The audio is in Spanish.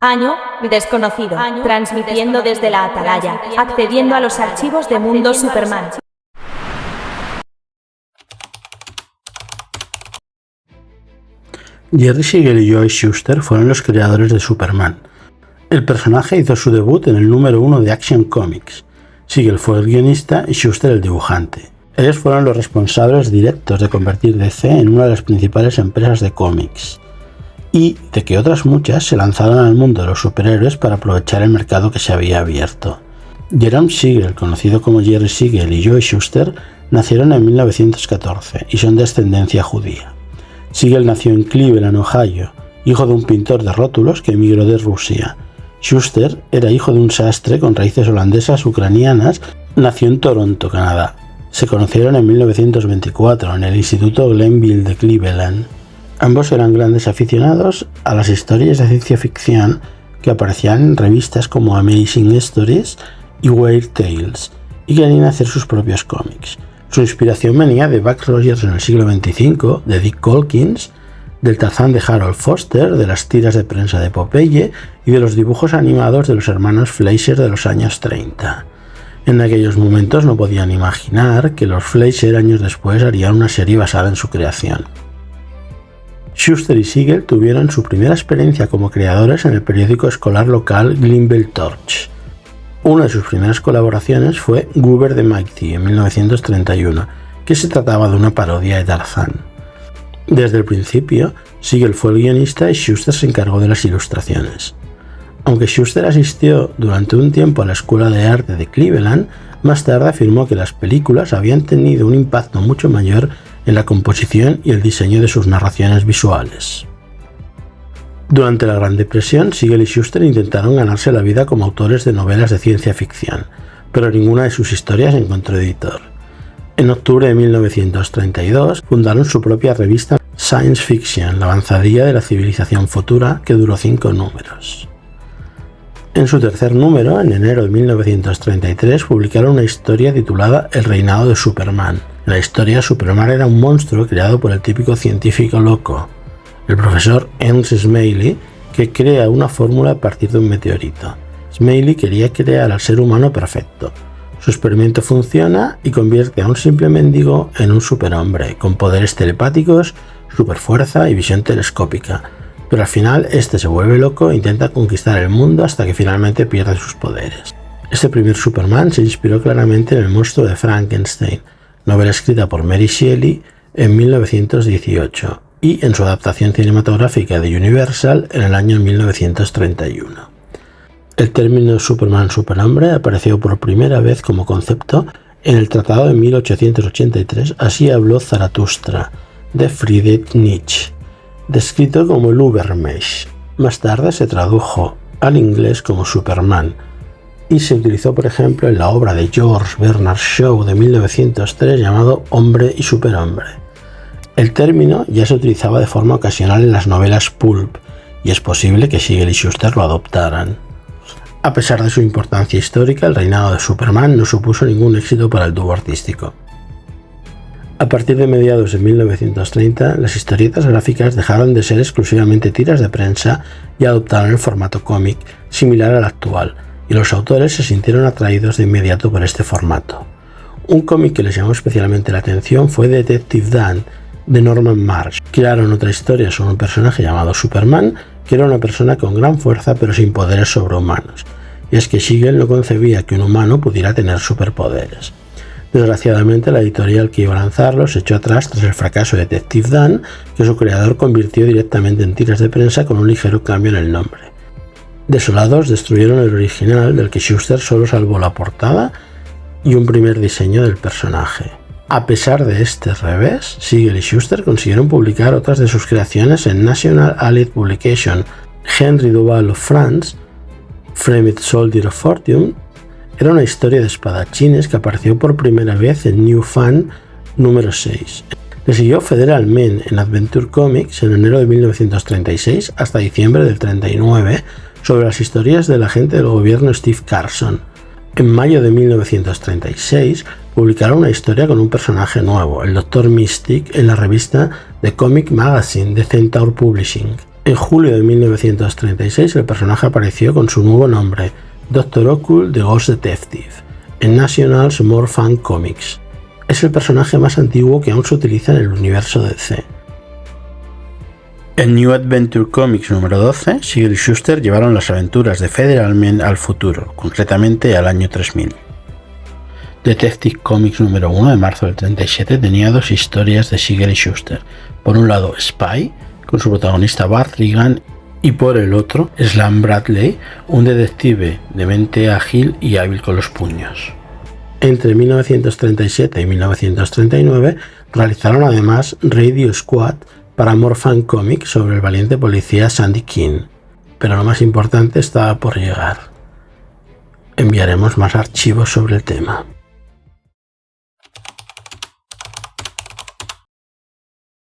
Año desconocido. Transmitiendo desde la atalaya, accediendo a los archivos de Mundo Superman. Jerry Siegel y Joe Shuster fueron los creadores de Superman. El personaje hizo su debut en el número 1 de Action Comics. Siegel fue el guionista y Shuster el dibujante. Ellos fueron los responsables directos de convertir DC en una de las principales empresas de cómics y de que otras muchas se lanzaran al mundo de los superhéroes para aprovechar el mercado que se había abierto. Jerome Siegel, conocido como Jerry Siegel, y Joe Shuster nacieron en 1914 y son de ascendencia judía. Siegel nació en Cleveland, Ohio, hijo de un pintor de rótulos que emigró de Rusia. Shuster era hijo de un sastre con raíces holandesas ucranianas, nació en Toronto, Canadá. Se conocieron en 1924 en el Instituto Glenville de Cleveland. Ambos eran grandes aficionados a las historias de ciencia ficción que aparecían en revistas como Amazing Stories y Weird Tales, y querían hacer sus propios cómics. Su inspiración venía de Buck Rogers en el siglo XXV, de Dick Calkins, del Tarzán de Harold Foster, de las tiras de prensa de Popeye y de los dibujos animados de los hermanos Fleischer de los años 30. En aquellos momentos no podían imaginar que los Fleischer años después harían una serie basada en su creación. Shuster y Siegel tuvieron su primera experiencia como creadores en el periódico escolar local Greenville Torch. Una de sus primeras colaboraciones fue Goober the Mighty en 1931, que se trataba de una parodia de Tarzán. Desde el principio, Siegel fue el guionista y Shuster se encargó de las ilustraciones. Aunque Shuster asistió durante un tiempo a la Escuela de Arte de Cleveland, más tarde afirmó que las películas habían tenido un impacto mucho mayor en la composición y el diseño de sus narraciones visuales. Durante la Gran Depresión, Siegel y Shuster intentaron ganarse la vida como autores de novelas de ciencia ficción, pero ninguna de sus historias encontró editor. En octubre de 1932 fundaron su propia revista Science Fiction, la avanzadilla de la civilización futura, que duró 5 números. En su tercer número, en enero de 1933, publicaron una historia titulada El reinado de Superman. En la historia, Superman era un monstruo creado por el típico científico loco, el profesor Ernst Smiley, que crea una fórmula a partir de un meteorito. Smiley quería crear al ser humano perfecto. Su experimento funciona y convierte a un simple mendigo en un superhombre, con poderes telepáticos, superfuerza y visión telescópica. Pero al final este se vuelve loco e intenta conquistar el mundo hasta que finalmente pierde sus poderes. Este primer Superman se inspiró claramente en El monstruo de Frankenstein, novela escrita por Mary Shelley en 1918, y en su adaptación cinematográfica de Universal en el año 1931. El término Superman superhombre apareció por primera vez como concepto en el Tratado de 1883, Así habló Zaratustra, de Friedrich Nietzsche, descrito como el Übermensch. Más tarde se tradujo al inglés como Superman y se utilizó, por ejemplo, en la obra de George Bernard Shaw de 1903 llamado Hombre y Superhombre. El término ya se utilizaba de forma ocasional en las novelas pulp y es posible que Siegel y Shuster lo adoptaran. A pesar de su importancia histórica, el reinado de Superman no supuso ningún éxito para el dúo artístico. A partir de mediados de 1930, las historietas gráficas dejaron de ser exclusivamente tiras de prensa y adoptaron el formato cómic, similar al actual, y los autores se sintieron atraídos de inmediato por este formato. Un cómic que les llamó especialmente la atención fue Detective Dan, de Norman Marsh. Crearon otra historia sobre un personaje llamado Superman, que era una persona con gran fuerza pero sin poderes sobrehumanos, y es que Siegel no concebía que un humano pudiera tener superpoderes. Desgraciadamente, la editorial que iba a lanzarlo se echó atrás tras el fracaso de Detective Dan, que su creador convirtió directamente en tiras de prensa con un ligero cambio en el nombre. Desolados, destruyeron el original, del que Shuster solo salvó la portada y un primer diseño del personaje. A pesar de este revés, Siegel y Shuster consiguieron publicar otras de sus creaciones en National Allied Publication. Henry Duval of France, Framed Soldier of Fortune, era una historia de espadachines que apareció por primera vez en New Fan número 6. Le siguió Federal Men en Adventure Comics en enero de 1936 hasta diciembre del 39 sobre las historias del agente del gobierno Steve Carson. En mayo de 1936 publicaron una historia con un personaje nuevo, el Dr. Mystic, en la revista The Comic Magazine de Centaur Publishing. En julio de 1936 el personaje apareció con su nuevo nombre, Dr. Occult The Ghost Detective, en National's More Fun Comics. Es el personaje más antiguo que aún se utiliza en el universo DC. En New Adventure Comics número 12, Siegel y Shuster llevaron las aventuras de Federal Man al futuro, concretamente al año 3000. Detective Comics número 1 de marzo del 37 tenía dos historias de Siegel y Shuster. Por un lado Spy, con su protagonista Bart Regan, y por el otro Slam Bradley, un detective de mente ágil y hábil con los puños. Entre 1937 y 1939 realizaron además Radio Squad para More Fun Comics sobre el valiente policía Sandy King, pero lo más importante estaba por llegar. Enviaremos más archivos sobre el tema.